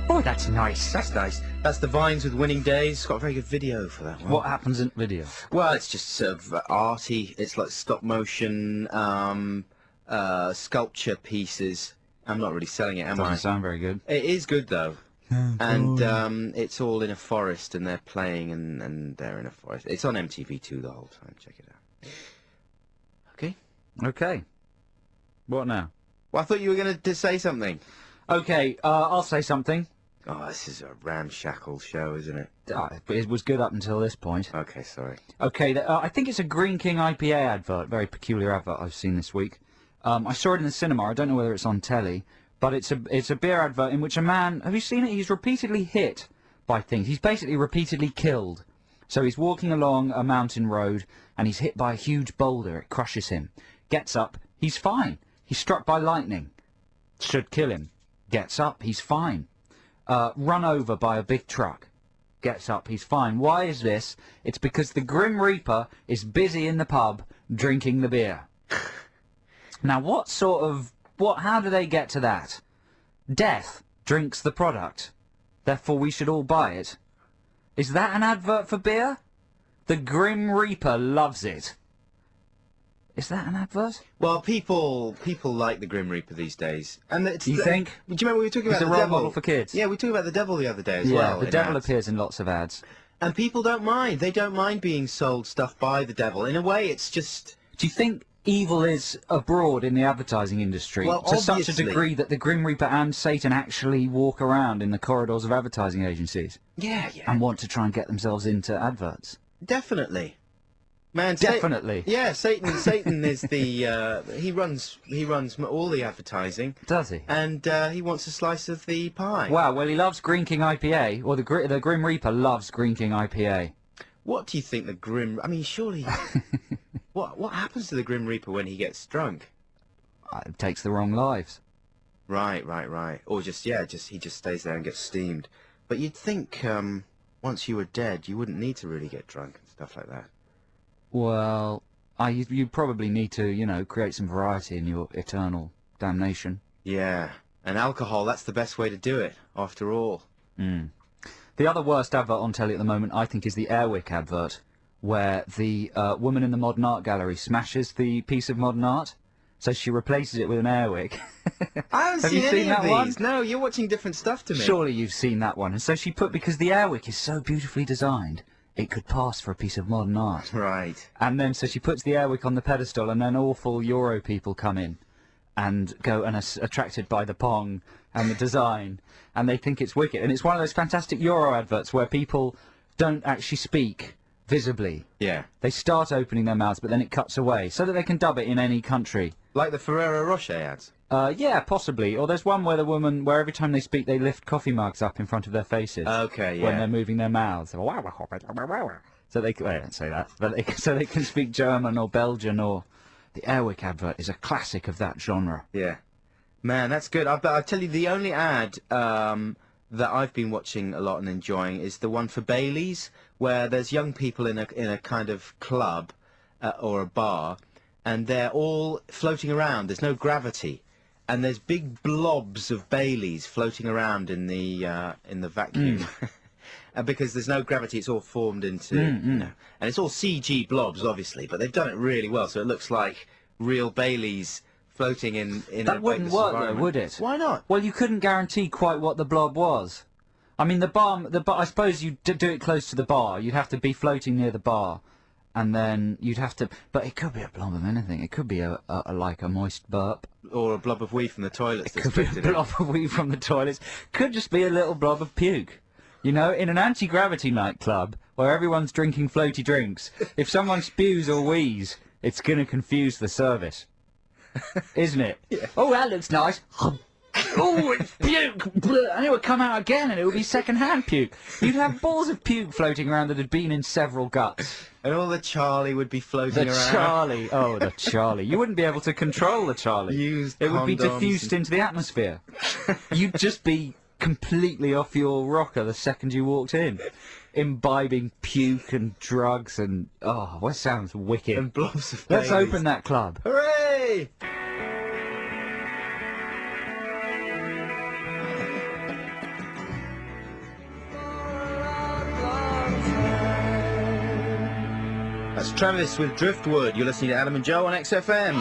Oh, that's nice. That's nice. That's the Vines with Winning Days. It's got a very good video for that one. What happens in the video? Well, it's just sort of arty. It's like stop motion sculpture pieces. I'm not really selling it, am I? Doesn't sound very good. It is good though. And it's all in a forest, and they're playing, and they're in a forest. It's on MTV2 the whole time. Check it out. Okay. Okay. What now? Well, I thought you were going to say something. Okay, I'll say something. Oh, this is a ramshackle show, isn't it? But it was good up until this point. Okay, sorry. Okay, I think it's a Green King IPA advert, very peculiar advert I've seen this week. I saw it in the cinema. I don't know whether it's on telly, but it's a beer advert in which a man, have you seen it? He's repeatedly hit by things. He's basically repeatedly killed. So he's walking along a mountain road and he's hit by a huge boulder. It crushes him. Gets up, he's fine. He's struck by lightning. Should kill him. Gets up, he's fine. Run over by a big truck. Gets up, he's fine. Why is this? It's because the Grim Reaper is busy in the pub drinking the beer. Now, how do they get to that? Death drinks the product. Therefore, we should all buy it. Is that an advert for beer? The Grim Reaper loves it. Is that an advert? Well, people like the Grim Reaper these days. And it's You think? Do you remember we were talking It's about a the role devil? model for kids. Yeah, we talked about the devil the other day as Yeah, well. the in devil ads. appears in lots of ads. And people don't mind. They don't mind being sold stuff by the devil. In a way, it's just... Do you think evil is abroad in the advertising industry Well, to such a obviously. degree that the Grim Reaper and Satan actually walk around in the corridors of advertising agencies Yeah. and want to try and get themselves into adverts? Definitely. Man, Definitely. Yeah, Satan is the... he runs all the advertising. Does he? And he wants a slice of the pie. Wow, well, he loves Green King IPA, or the Grim Reaper loves Green King IPA. What do you think the Grim... I mean, surely... What happens to the Grim Reaper when he gets drunk? It takes the wrong lives. Right. Or he just stays there and gets steamed. But you'd think once you were dead, you wouldn't need to really get drunk and stuff like that. Well, you probably need to, create some variety in your eternal damnation. Yeah, and alcohol, that's the best way to do it, after all. The other worst advert on telly at the moment, I think, is the Airwick advert, where the woman in the modern art gallery smashes the piece of modern art, so she replaces it with an Airwick. I haven't Have seen you any seen of that one? these. No, you're watching different stuff to me. Surely you've seen that one. And so she because the Airwick is so beautifully designed, it could pass for a piece of modern art. Right. And then, so she puts the Airwick on the pedestal, and then awful Euro people come in and go and are attracted by the pong and the design, and they think it's wicked. And it's one of those fantastic Euro adverts where people don't actually speak visibly. Yeah. They start opening their mouths, but then it cuts away, so that they can dub it in any country. Like the Ferrero Rocher ads. Yeah, possibly. Or there's one where where every time they speak, they lift coffee mugs up in front of their faces. Okay, When yeah. they're moving their mouths. So they don't say that, but so they can speak German or Belgian. Or the Airwick advert is a classic of that genre. Yeah. Man, that's good. I'll tell you, the only ad that I've been watching a lot and enjoying is the one for Bailey's, where there's young people in a kind of club or a bar, and they're all floating around. There's no gravity, and there's big blobs of Bailey's floating around in the vacuum. And because there's no gravity, it's all formed into, and it's all CG blobs, obviously, but they've done it really well, so it looks like real Bailey's floating in That a wouldn't vacuous work, though, environment. would it? Why not? Well, you couldn't guarantee quite what the blob was. I mean, the bar. I suppose you do it close to the bar. You'd have to be floating near the bar, and then you'd have to. But it could be a blob of anything. It could be like a moist burp. Or a blob of wee from the toilets that's Could be a drifted in. blob of wee from the toilets. Could just be a little blob of puke. In an anti-gravity nightclub where everyone's drinking floaty drinks, if someone spews or wheezes, it's going to confuse the service. Isn't it? Yeah. Oh, that looks nice. oh, it's puke, and it would come out again, and it would be second-hand puke. You'd have balls of puke floating around that had been in several guts. And all the Charlie would be floating The around. Charlie, oh, the Charlie. You wouldn't be able to control the Charlie. Used It would be condoms diffused into the atmosphere. You'd just be completely off your rocker the second you walked in, imbibing puke and drugs and what sounds wicked. And blobs of Let's babies. open that club. Hooray! That's Travis with Driftwood. You're listening to Adam and Joe on XFM.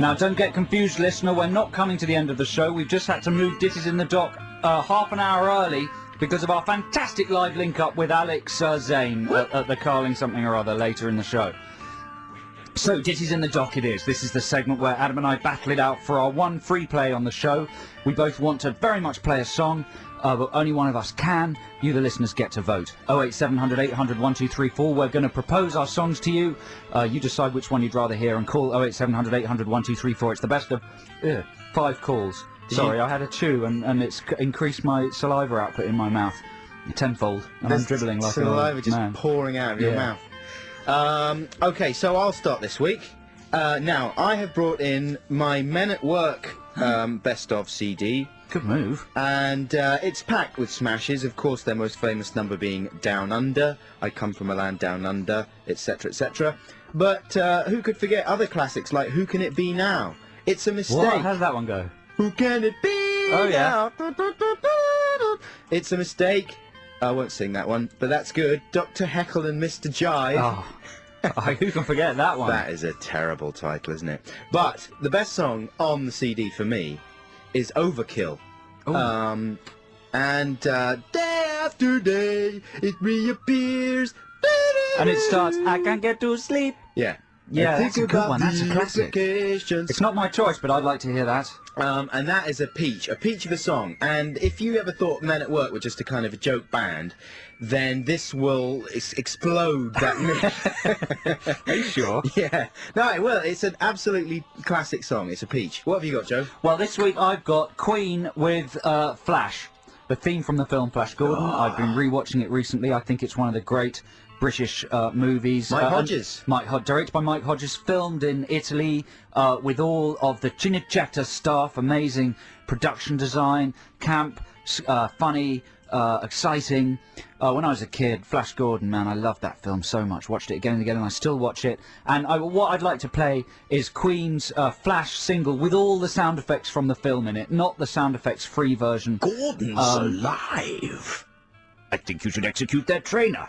Now, don't get confused, listener. We're not coming to the end of the show. We've just had to move Ditties in the Dock half an hour early because of our fantastic live link-up with Alex Zane at the Carling something or other later in the show. So, Ditties in the Dock it is. This is the segment where Adam and I battle it out for our one free play on the show. We both want to very much play a song, but only one of us can. You, the listeners, get to vote. 08700 800 1234. We're going to propose our songs to you. You decide which one you'd rather hear and call 08700 800 1234. It's the best of 5 calls. Sorry, I had a chew and it's increased my saliva output in my mouth tenfold. And I'm dribbling like an saliva old just man. pouring out of your Yeah. mouth. Okay, so I'll start this week. Now, I have brought in my Men at Work best of CD. Good move. And it's packed with smashes, of course, their most famous number being Down Under, I Come From a Land Down Under, etc., etc. But who could forget other classics like Who Can It Be Now? It's a Mistake. What? How does that one go? Who can it be Oh, yeah. now? It's a Mistake. I won't sing that one, but that's good. Dr. Heckle and Mr. Jive. Oh, who can forget that one? That is a terrible title, isn't it? But the best song on the CD for me is Overkill. Ooh. And day after day, it reappears. And it starts, I can't get to sleep. Yeah. Yeah, And that's think a good about one. That's a the classic. implications. It's not my choice, but I'd like to hear that. And that is a peach of a song. And if you ever thought Men at Work were just a kind of a joke band, then this will explode that myth. Are you sure? Yeah. No, it will. It's an absolutely classic song. It's a peach. What have you got, Joe? Well, this week I've got Queen with Flash, the theme from the film Flash Gordon. I've been rewatching it recently. I think it's one of the great British movies. Mike Hodges. Directed by Mike Hodges, filmed in Italy with all of the Cinecittà staff. Amazing production design, camp, funny, exciting. When I was a kid, Flash Gordon, man, I loved that film so much. Watched it again and again, and I still watch it. And what I'd like to play is Queen's Flash single with all the sound effects from the film in it, not the sound effects free version. Gordon's alive. I think you should execute that trainer.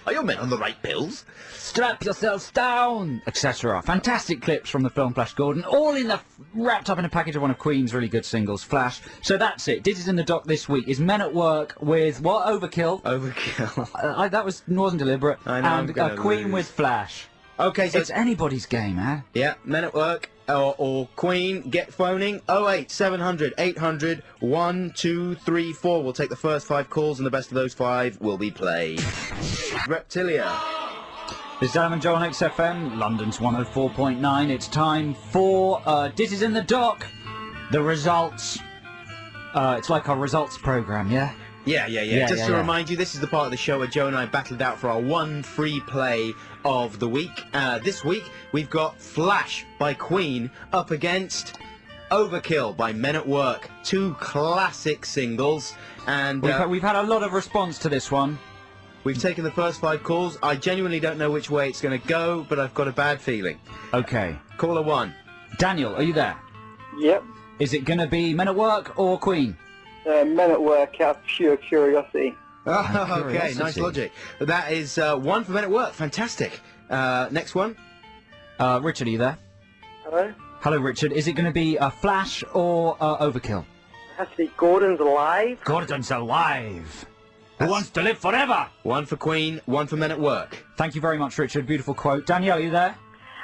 Are your men on the right pills? Strap yourselves down, etc. Fantastic clips from the film Flash Gordon, all wrapped up in a package of one of Queen's really good singles, Flash. So that's it. Ditties in the Dock this week is Men at Work with what? Overkill. Overkill. That wasn't deliberate. I know, I'm And gonna Queen lose. with Flash. Okay, so It's anybody's game, eh? yeah, Men at Work or Queen, get phoning 08700 800 1234. We'll take the first 5 calls, and the best of those 5 will be played. Reptilia. This is Adam and Joe on XFM, London's 104.9. It's time for Ditties in the Dock. The results. It's like our results programme, yeah? Yeah. Just to remind you, this is the part of the show where Joe and I battled out for our one free play of the week. This week, we've got Flash by Queen up against Overkill by Men at Work. 2 classic singles. And We've had a lot of response to this one. we've taken the first 5 calls. I genuinely don't know which way it's going to go, but I've got a bad feeling. Okay. Caller 1. Daniel, are you there? Yep. Is it going to be Men at Work or Queen? Men at Work out of pure curiosity. Oh, okay, curiosity. nice logic. That is 1 for Men at Work. Fantastic. Next one. Richard, are you there? Hello? Hello, Richard. Is it going to be Flash or Overkill? It has to be Gordon's alive. Gordon's alive. Who That's- wants to live forever? 1 for Queen, 1 for Men at Work. Thank you very much, Richard. Beautiful quote. Danielle, are you there?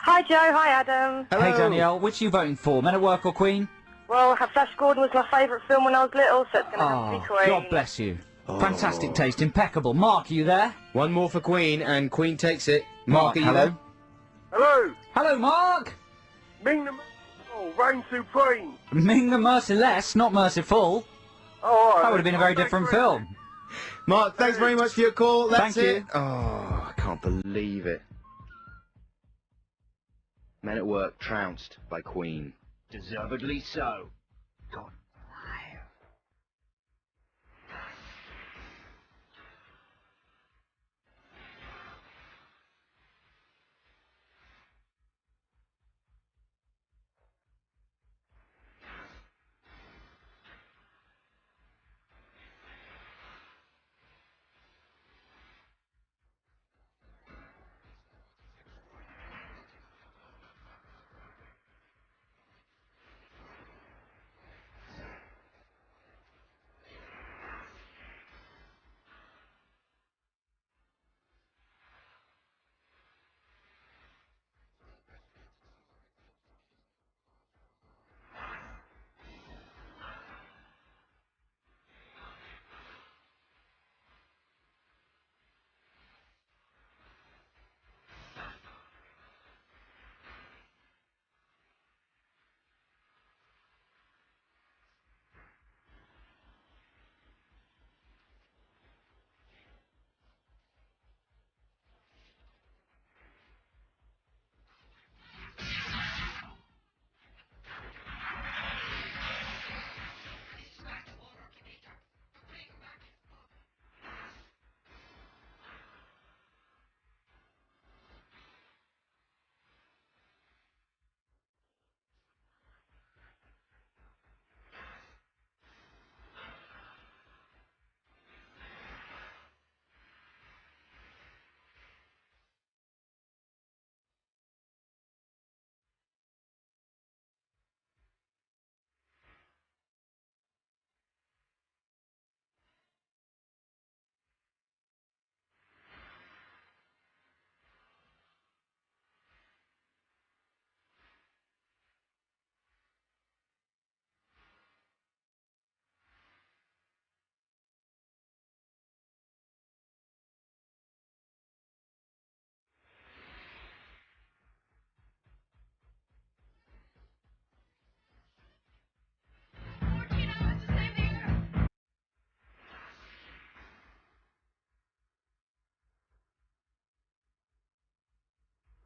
Hi Joe, hi Adam. Hello. Hey, Danielle. Which are you voting for? Men at Work or Queen? Well, Flash Gordon was my favourite film when I was little, so it's going to have to be Queen. God bless you. Fantastic taste. Impeccable. Mark, are you there? 1 more for Queen, and Queen takes it. Mark, are you hello. there? Hello? Hello, Mark. Bring them Oh, reign supreme. Ming the Merciless, not Merciful. Oh, That would have been a very different film. Mark, thanks very much for your call. That's Thank it. you. Oh, I can't believe it. Men at Work trounced by Queen. Deservedly so. God.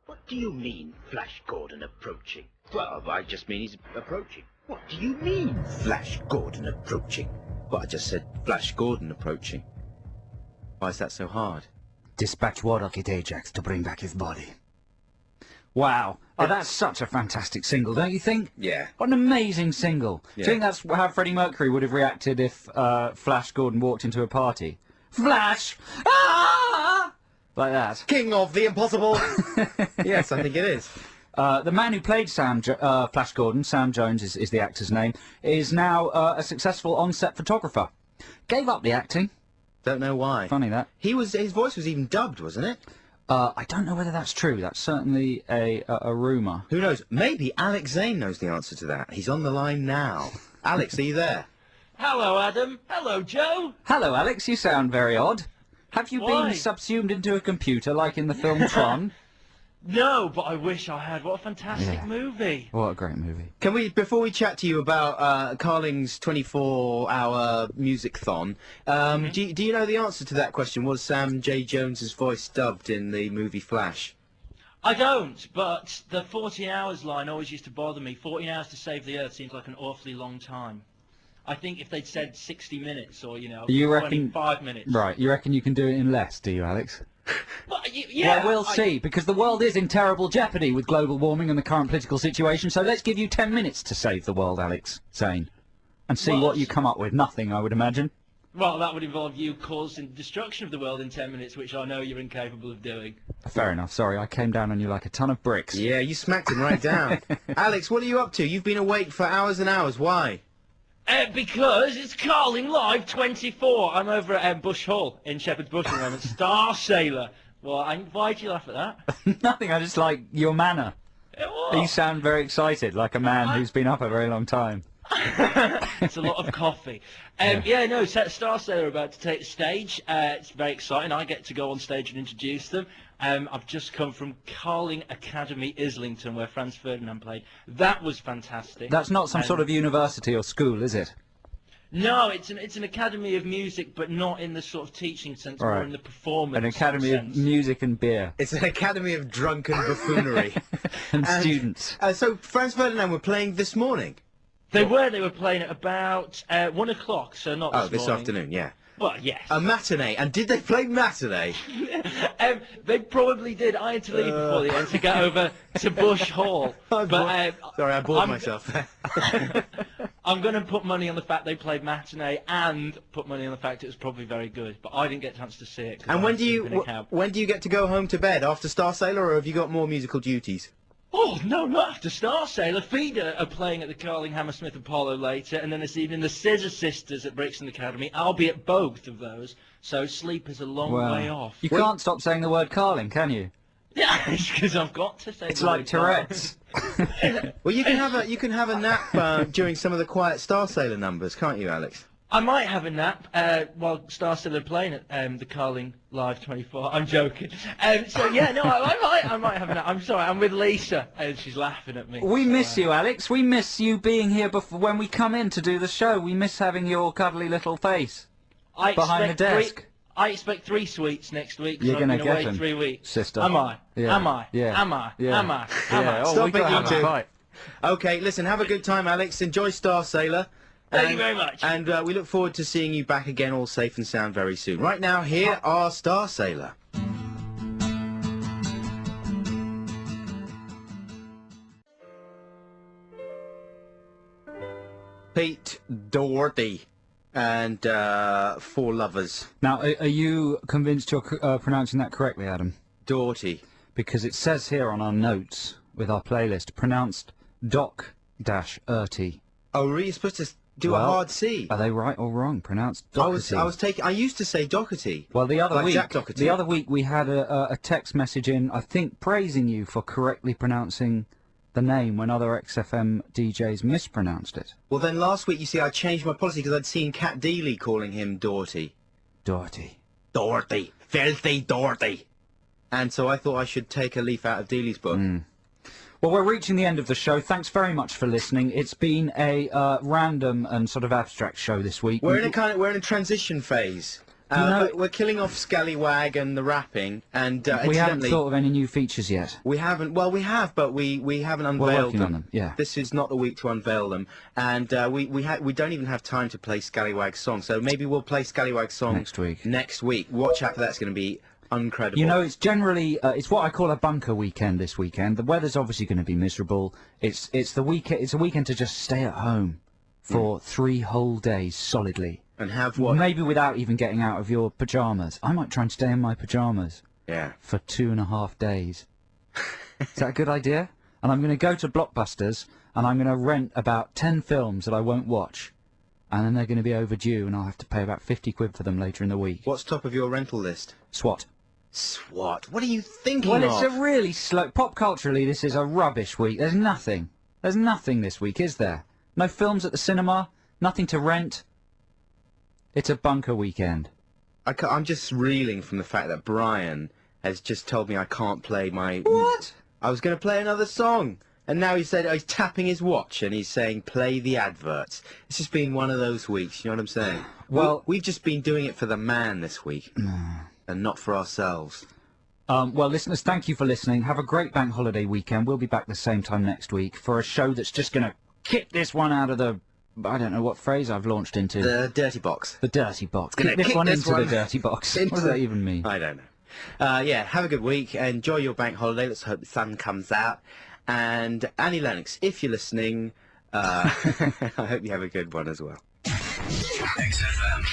What do you mean, Flash Gordon approaching? Well, I just mean he's approaching. What do you mean, Flash Gordon approaching? Well, I just said Flash Gordon approaching. Why is that so hard? Dispatch Warlock at Ajax to bring back his body. Wow. Oh, that's such a fantastic single, don't you think? Yeah. What an amazing single. Yeah. Do you think that's how Freddie Mercury would have reacted if Flash Gordon walked into a party? Flash! Ah! Like that. King of the Impossible! Yes, I think it is. The man who played Flash Gordon, Sam Jones is the actor's name, is now a successful on-set photographer. Gave up the acting. Don't know why. Funny that. His voice was even dubbed, wasn't it? I don't know whether that's true. That's certainly a rumour. Who knows? Maybe Alex Zane knows the answer to that. He's on the line now. Alex, are you there? Hello, Adam. Hello, Joe. Hello, Alex. You sound very odd. Have you Why? been subsumed into a computer like in the film Tron? No, but I wish I had. What a fantastic movie. What a great movie. Can we, before we chat to you about Carling's 24-hour music-thon, do you know the answer to that question? Was Sam J. Jones's voice dubbed in the movie Flash? I don't, but the 14 hours line always used to bother me. 14 hours to save the Earth seems like an awfully long time. I think if they'd said 60 minutes or, You reckon- 25 minutes. Right, you reckon you can do it in less, do you, Alex? But, yeah, Well, we'll see, because the world is in terrible jeopardy with global warming and the current political situation, so let's give you 10 minutes to save the world, Alex Zane. And see Well, what you come up with. Nothing, I would imagine. Well, that would involve you causing destruction of the world in 10 minutes, which I know you're incapable of doing. Fair enough, sorry, I came down on you like a ton of bricks. Yeah, you smacked him right down. Alex, what are you up to? You've been awake for hours and hours. Why? Because it's Carling Live 24. I'm over at Bush Hall in Shepherd's Bush at the moment. Star Sailor. Well, why do you laugh at that? Nothing, I just like your manner. You sound very excited, like a man who's been up a very long time. It's a lot of coffee. Yeah, no, Star Sailor are about to take the stage. It's very exciting. I get to go on stage and introduce them. I've just come from Carling Academy, Islington, where Franz Ferdinand played. That was fantastic. That's not some sort of university or school, is it? No, it's an academy of music, but not in the sort of teaching sense, more Right. in the performance An academy of sense. music and beer. It's an academy of drunken buffoonery. And students. So Franz Ferdinand were playing this morning. They were playing at about 1 o'clock, so not Oh, this morning. afternoon, yeah. Well, yes. A matinee. And did they play matinee? They probably did. I had to leave before the end to get over to Bush Hall. But Sorry, I bored I'm- myself there. I'm going to put money on the fact they played matinee and put money on the fact it was probably very good. But I didn't get a chance to see it. 'cause And I when had do to you sleep in a cab. when do you get to go home to bed? After Star Sailor, or have you got more musical duties? Oh, no, not after Star Sailor. Feeder are playing at the Carling Hammersmith Apollo later, and then this evening the Scissor Sisters at Brixton Academy. I'll be at both of those, so sleep is a long way off. You can't stop saying the word Carling, can you? Yeah, it's because I've got to say It's the like word Carling. Tourette's. Well, you can have a nap during some of the quiet Star Sailor numbers, can't you, Alex? I might have a nap while Star Sailor are playing at the Carling Live 24. I'm joking. So yeah, no, I might have a nap. I'm sorry, I'm with Lisa, and she's laughing at me. We miss you, Alex. We miss you being here before when we come in to do the show. We miss having your cuddly little face I behind the expect desk. I expect 3 sweets next week. You're so gonna I've been get away them, 3 weeks. sister. Am I? Yeah. Am I? Yeah. Am I? Yeah. Am I? Am Yeah. I? Oh, Stop we it, gotta you have a two. fight. Okay, listen, have a good time, Alex. Enjoy Star Sailor. Thank you very much. And we look forward to seeing you back again, all safe and sound, very soon. Right now, here are Star Sailor. Pete Doherty and Four Lovers. Now, are you convinced you're pronouncing that correctly, Adam? Doherty. Because it says here on our notes with our playlist, pronounced Doc-Erty. Oh, really? You're supposed to do a Well, hard C. Are they right or wrong? Pronounced I Doherty. I used to say Doherty. Well, the other Like week, Jack Doherty. the other week we had a text message in, I think, praising you for correctly pronouncing the name when other XFM DJs mispronounced it. Well, then last week, you see, I changed my policy because I'd seen Cat Deeley calling him Doherty. Doherty. Doherty. Filthy Doherty. And so I thought I should take a leaf out of Deeley's book. Well, we're reaching the end of the show. Thanks very much for listening. It's been a random and sort of abstract show this week. We're in a transition phase. We're killing off Scallywag and the rapping, and we haven't incidentally, thought of any new features yet. we haven't. Well, we have, but we haven't unveiled working on them, yeah. This is not the week to unveil them, and we don't even have time to play Scallywag's song. So maybe we'll play Scallywag's song Next week. Next week. Watch out for that's going to be incredible. You know, it's generally it's what I call a bunker weekend this weekend. The weather's obviously going to be miserable. It's the weekend. It's a weekend to just stay at home for 3 whole days solidly. And have what? Maybe without even getting out of your pyjamas. I might try and stay in my pyjamas Yeah. for 2.5 days. Is that a good idea? And I'm going to go to Blockbusters and I'm going to rent about 10 films that I won't watch. And then they're going to be overdue and I'll have to pay about 50 quid for them later in the week. What's top of your rental list? SWAT. SWAT. What are you thinking Well, of? it's a really slow... Pop culturally, this is a rubbish week. There's nothing. There's nothing this week, is there? No films at the cinema, nothing to rent. It's a bunker weekend. I'm just reeling from the fact that Brian has just told me I can't play my... What? I was going to play another song. And now he said he's tapping his watch and he's saying, play the adverts. It's just been one of those weeks, you know what I'm saying? Well- We've just been doing it for the man this week. And not for ourselves. Well, listeners, thank you for listening. Have a great bank holiday weekend. We'll be back the same time next week for a show that's just going to kick this one out of the... I don't know what phrase I've launched into. The dirty box. The dirty box. Gonna Kick this kick one this into one the dirty box. into What does that even mean? I don't know. Yeah, have a good week. Enjoy your bank holiday. Let's hope the sun comes out. And Annie Lennox, if you're listening, I hope you have a good one as well. XFM.